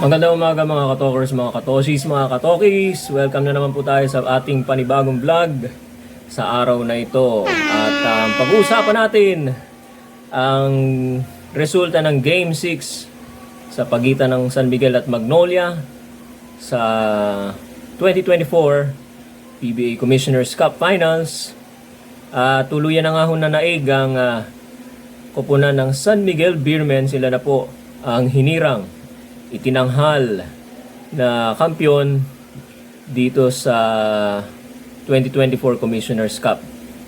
Magandang umaga mga katokers, mga katoshis, mga katokis. Welcome na naman po tayo sa ating panibagong vlog sa araw na ito. At pag-uusapan natin ang resulta ng Game 6 sa pagitan ng San Miguel at Magnolia sa 2024 PBA Commissioner's Cup Finals. Tuluyan na nga ho na naig ang koponan ng San Miguel Beermen. Sila na po ang hinirang itinanghal na kampiyon dito sa 2024 Commissioner's Cup.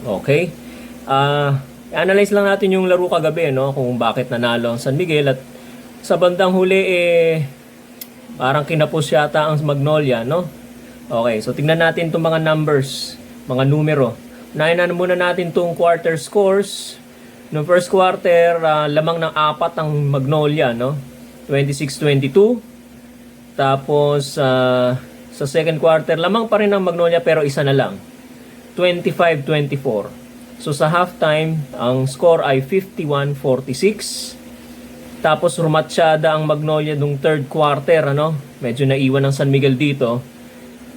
Okay? Analyze lang natin yung laro kagabi, no? Kung bakit nanalo ang San Miguel. At sa bandang huli, parang kinapos yata ang Magnolia, no? Okay, so tingnan natin itong mga numbers, mga numero. Unahin na muna natin itong quarter scores. Noong first quarter, lamang ng 4 ang Magnolia, no? 26-22. Tapos sa second quarter lamang pa rin ang Magnolia pero isa na lang, 25-24. So sa halftime ang score ay 51-46. Tapos rumatsyada ang Magnolia nung third quarter, ano? Medyo naiwan ng San Miguel dito.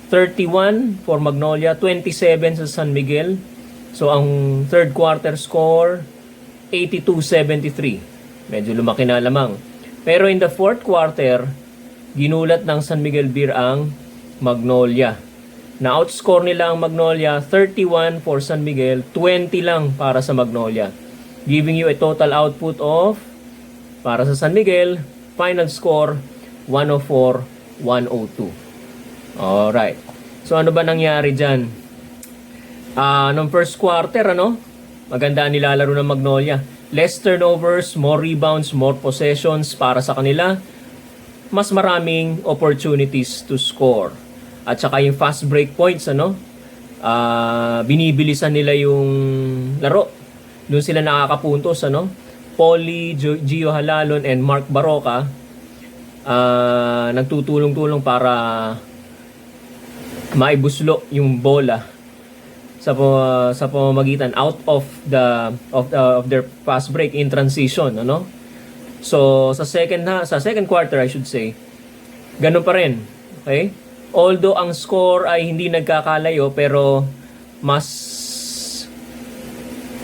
31 for Magnolia, 27 sa San Miguel. So ang third quarter score 82-73. Medyo lumaki na lamang. Pero in the fourth quarter, ginulat ng San Miguel Beer ang Magnolia. Na-outscore nila ang Magnolia 31 for San Miguel, 20 lang para sa Magnolia. Giving you a total output of, para sa San Miguel, final score 104-102. Alright. So ano ba nangyari dyan? Nung first quarter, maganda ang nilalaro ng Magnolia. Less turnovers, more rebounds, more possessions para sa kanila. Mas maraming opportunities to score. At saka yung fast break points, binibilisan nila yung laro. Doon sila nakakapuntos, Polly, Gio Halalon, and Mark Baroka nagtutulong-tulong para maibuslo yung bola sa pamamagitan out of their fast break in transition, So sa second quarter, I should say, ganun pa rin. Okay? Although ang score ay hindi nagkakalayo, pero mas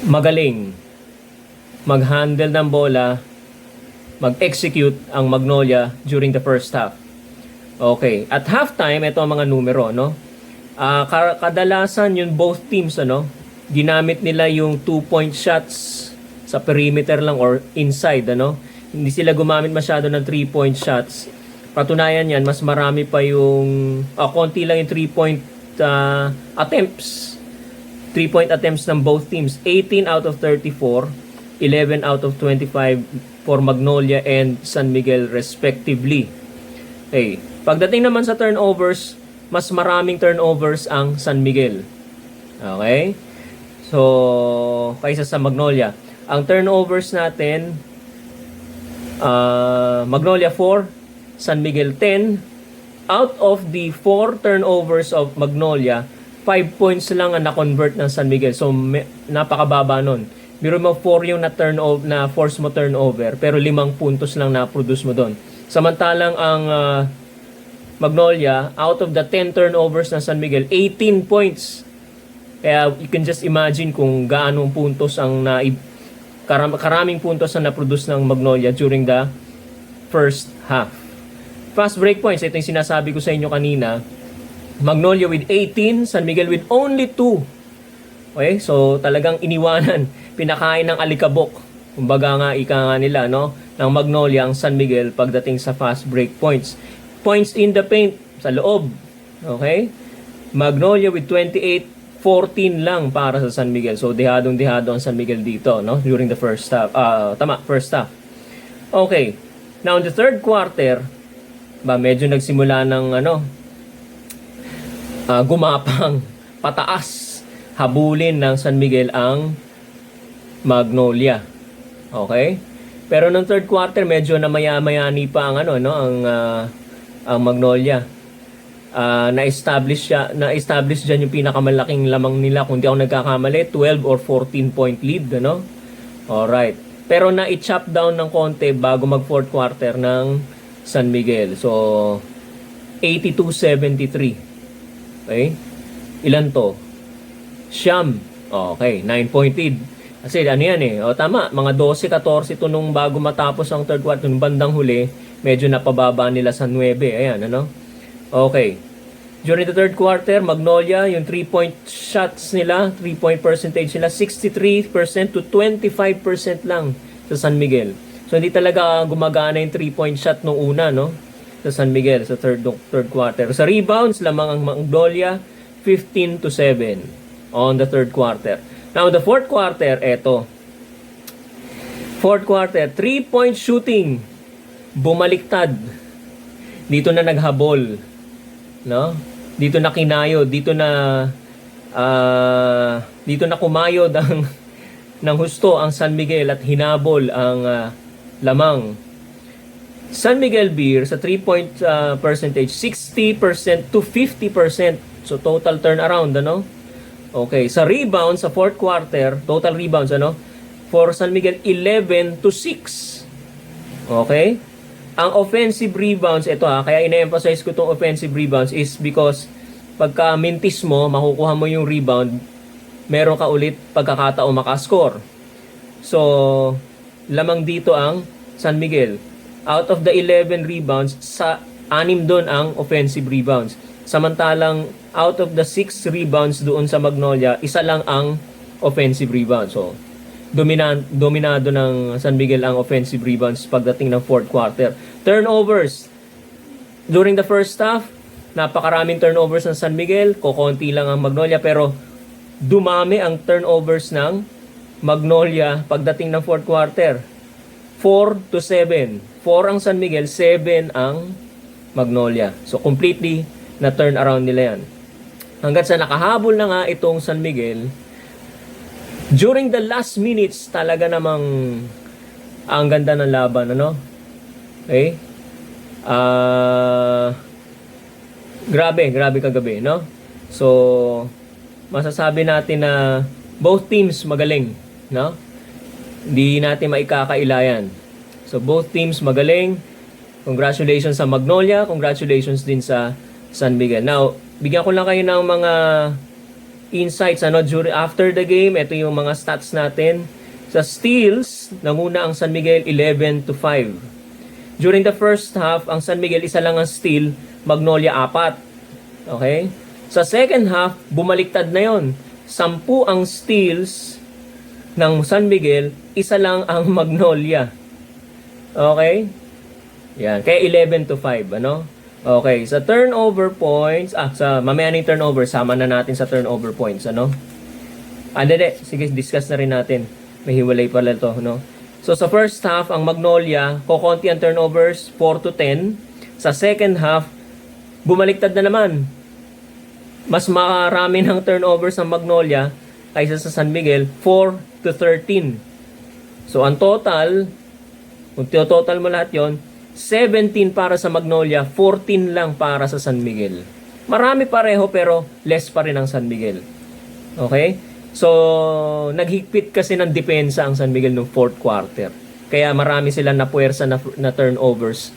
magaling mag-handle ng bola, mag-execute ang Magnolia during the first half. Okay, at halftime, ito ang mga numero, kadalasan yung both teams, ginamit nila yung 2-point shots sa perimeter lang or inside, Hindi sila gumamit masyado ng 3-point shots. Patunayan yan, mas marami pa yung konti lang yung 3-point attempts. 3-point attempts ng both teams. 18 out of 34, 11 out of 25 for Magnolia and San Miguel respectively. Okay. Pagdating naman sa turnovers, mas maraming turnovers ang San Miguel. Okay? So, kaysa sa Magnolia. Ang turnovers natin, Magnolia 4, San Miguel 10. Out of the 4 turnovers of Magnolia, 5 points lang ang na-convert ng San Miguel. So, napakababa nun. Biro mo 4 yung na force mo turnover, pero 5 puntos lang na-produce mo doon. Samantalang ang Magnolia, out of the 10 turnovers ng San Miguel, 18 points. Kaya you can just imagine kung gaano puntos ang karaming puntos ang na-produce ng Magnolia during the first half. Fast break points, ito yung sinasabi ko sa inyo kanina. Magnolia with 18, San Miguel with only 2. Okay, so talagang iniwanan, pinakain ng alikabok. Kumbaga nga, ika nga nila, ng Magnolia ang San Miguel pagdating sa fast break points. Points in the paint, sa loob. Okay? Magnolia with 28, 14 lang para sa San Miguel. So, dehadong-dehado ang San Miguel dito, during the first half. First half. Okay. Now, in the third quarter, medyo nagsimula ng, gumapang, pataas, habulin ng San Miguel ang Magnolia. Okay? Pero ng third quarter, medyo namaya-mayani pa ang, ang Magnolia. Na-establish dyan yung pinakamalaking lamang nila, kung di ako nagkakamali, 12 or 14 point lead, Alright. Pero na-chop down ng konti bago mag fourth quarter ng San Miguel. So, 82-73. Okay? Ilan to? Siyam. Okay, 9-point lead. Kasi ano yan eh. O tama, mga 12-14 to nung bago matapos ang third quarter. Nung bandang huli, medyo napababa nila sa 9. Ayan, ano? Okay. During the third quarter, Magnolia, yung 3-point shots nila, 3-point percentage nila, 63% to 25% lang sa San Miguel. So, hindi talaga gumagana yung 3-point shot nung una, no? Sa San Miguel, sa third quarter. Sa rebounds, lamang ang Magnolia, 15-7 on the third quarter. Now, the fourth quarter, eto. Fourth quarter, 3-point shooting. Bumaliktad. Dito na naghabol. No? Dito na kinayod. Dito na kumayod ng husto ang San Miguel at hinabol ang lamang. San Miguel Beer sa 3-point percentage, 60% to 50%. So, total turnaround, ano? Okay, sa rebounds, sa fourth quarter, total rebounds, ano? For San Miguel, 11-6. Okay? Ang offensive rebounds, ito kaya ina-emphasize ko itong offensive rebounds is because pagka mintis mo, makukuha mo yung rebound, meron ka ulit pagkakataon makascore. So, lamang dito ang San Miguel. Out of the 11 rebounds, sa 6 doon ang offensive rebounds. Samantalang out of the 6 rebounds doon sa Magnolia, isa lang ang offensive rebound. So, dominado ng San Miguel ang offensive rebounds pagdating ng fourth quarter. Turnovers. During the first half, napakaraming turnovers ng San Miguel. Kokonti lang ang Magnolia, pero dumami ang turnovers ng Magnolia pagdating ng fourth quarter. 4-7. 4 ang San Miguel, 7 ang Magnolia. So, completely na turn around nila yan. Hanggat sa nakahabol na nga itong San Miguel, during the last minutes, talaga namang ang ganda ng laban, ano? Okay? Grabe kagabi, no? So, masasabi natin na both teams magaling, no? Hindi natin maikakailayan. So, both teams magaling. Congratulations sa Magnolia, congratulations din sa San Miguel. Now, bigyan ko lang kayo ng mga insights after the game. Ito yung mga stats natin. Sa steals, nanguna ang San Miguel 11-5. During the first half, ang San Miguel isa lang ang steal, Magnolia 4. Okay? Sa second half, bumaliktad na yon. 10 ang steals ng San Miguel, isa lang ang Magnolia. Okay? Yan, kaya 11-5, ano? Okay, sa turnover points, sa mamaya ng turnover, sama na natin sa turnover points, ano? Sige, discuss na rin natin. May hiwalay pala to, no? So, sa first half, ang Magnolia, kokonti ang turnovers, 4-10. Sa second half, bumaliktad na naman. Mas marami ng turnovers ang Magnolia kaysa sa San Miguel, 4-13. So, ang total, kung total mo lahat yon, 17 para sa Magnolia, 14 lang para sa San Miguel. Marami pareho pero less pa rin ang San Miguel. Okay? So, naghigpit kasi ng depensa ang San Miguel noong fourth quarter. Kaya marami silang napuwersa na turnovers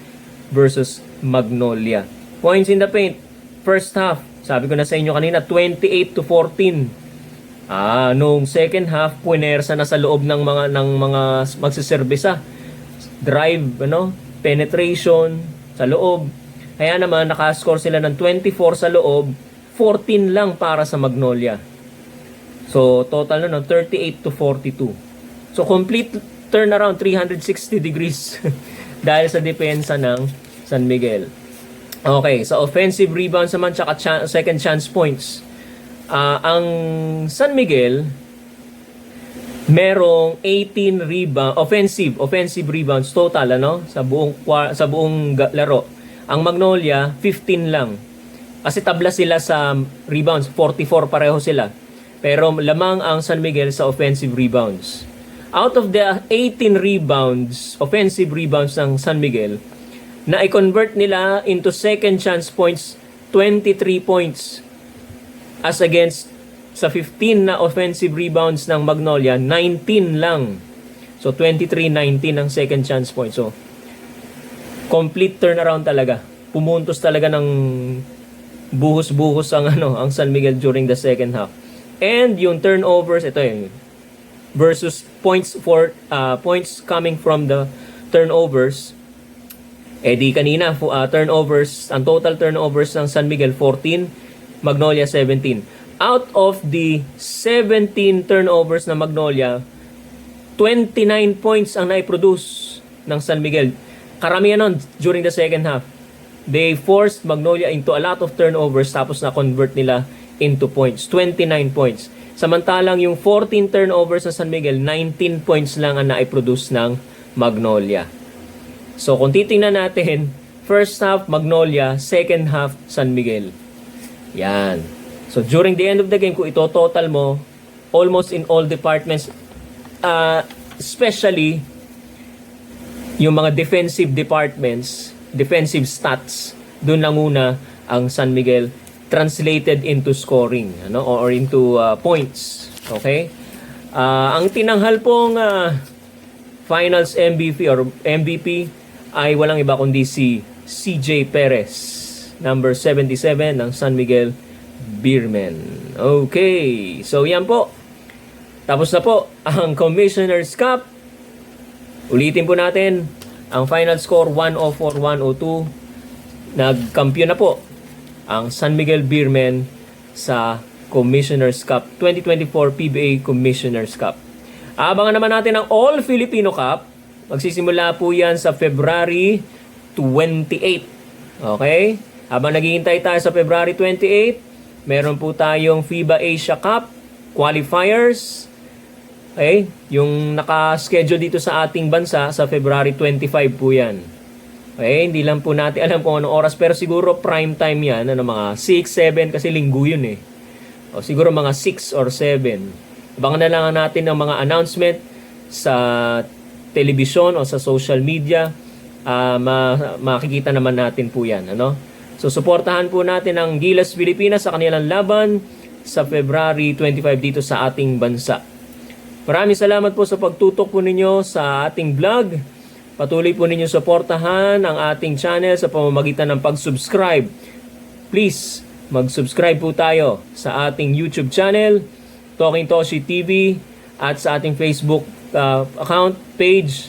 versus Magnolia. Points in the paint. First half, sabi ko na sa inyo kanina, 28-14. Nung second half, puwersa na sa loob ng mga magsiservisa. Drive, penetration sa loob. Kaya naman, nakascore sila ng 24 sa loob, 14 lang para sa Magnolia. So, total 38-42. So, complete turnaround, 360 degrees dahil sa depensa ng San Miguel. Okay, sa offensive rebounds naman, tsaka second chance points. Ang San Miguel, merong 18 offensive rebounds total sa buong laro. Ang Magnolia 15 lang. Kasi tabla sila sa rebounds, 44 pareho sila. Pero lamang ang San Miguel sa offensive rebounds. Out of the 18 offensive rebounds ng San Miguel, na i-convert nila into second chance points, 23 points. As against sa 15 na offensive rebounds ng Magnolia, 19 lang. So, 23-19 ang second chance point. So, complete turnaround talaga. Pumuntos talaga ng buhos-buhos ang San Miguel during the second half. And yung turnovers, ito yun, versus points coming from the turnovers. Di kanina, turnovers, ang total turnovers ng San Miguel 14, Magnolia 17. Out of the 17 turnovers na Magnolia, 29 points ang naiproduce ng San Miguel. Karamihan nun during the second half. They forced Magnolia into a lot of turnovers tapos na-convert nila into points. 29 points. Samantalang yung 14 turnovers sa San Miguel, 19 points lang ang naiproduce ng Magnolia. So kung titingnan natin, first half Magnolia, second half San Miguel. Yan. So during the end of the game, kung ito total mo, almost in all departments, especially yung mga defensive departments, defensive stats, doon lang muna ang San Miguel translated into scoring, or into points. Okay? Ang tinanghal pong finals MVP ay walang iba kundi si CJ Perez, number 77 ng San Miguel Beermen. Okay, so yan po. Tapos na po ang Commissioner's Cup. Ulitin po natin ang final score 104-102. Nagkampiyon na po ang San Miguel Beermen sa Commissioner's Cup 2024 PBA Commissioner's Cup. Abangan naman natin ang All Filipino Cup. Magsisimula po yan sa February 28. Okay? Habang naghihintay tayo sa February 28, meron po tayong FIBA Asia Cup qualifiers. Okay? Yung naka-schedule dito sa ating bansa sa February 25 po yan. Okay? Hindi lang po natin alam kung anong oras, pero siguro prime time yan. Mga 6, 7 kasi linggo yun eh. O siguro mga 6 or 7. Abangan na lang natin ng mga announcement sa television o sa social media. Makikita naman natin po yan. So suportahan po natin ang Gilas Pilipinas sa kanilang laban sa February 25 dito sa ating bansa. Maraming salamat po sa pagtutok po ninyo sa ating vlog. Patuloy po ninyo suportahan ang ating channel sa pamamagitan ng pag-subscribe. Please, mag-subscribe po tayo sa ating YouTube channel, Talking Toshi TV, at sa ating Facebook account page.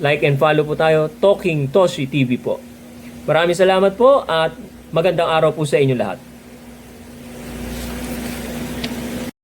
Like and follow po tayo, Talking Toshi TV po. Maraming salamat po at magandang araw po sa inyo lahat.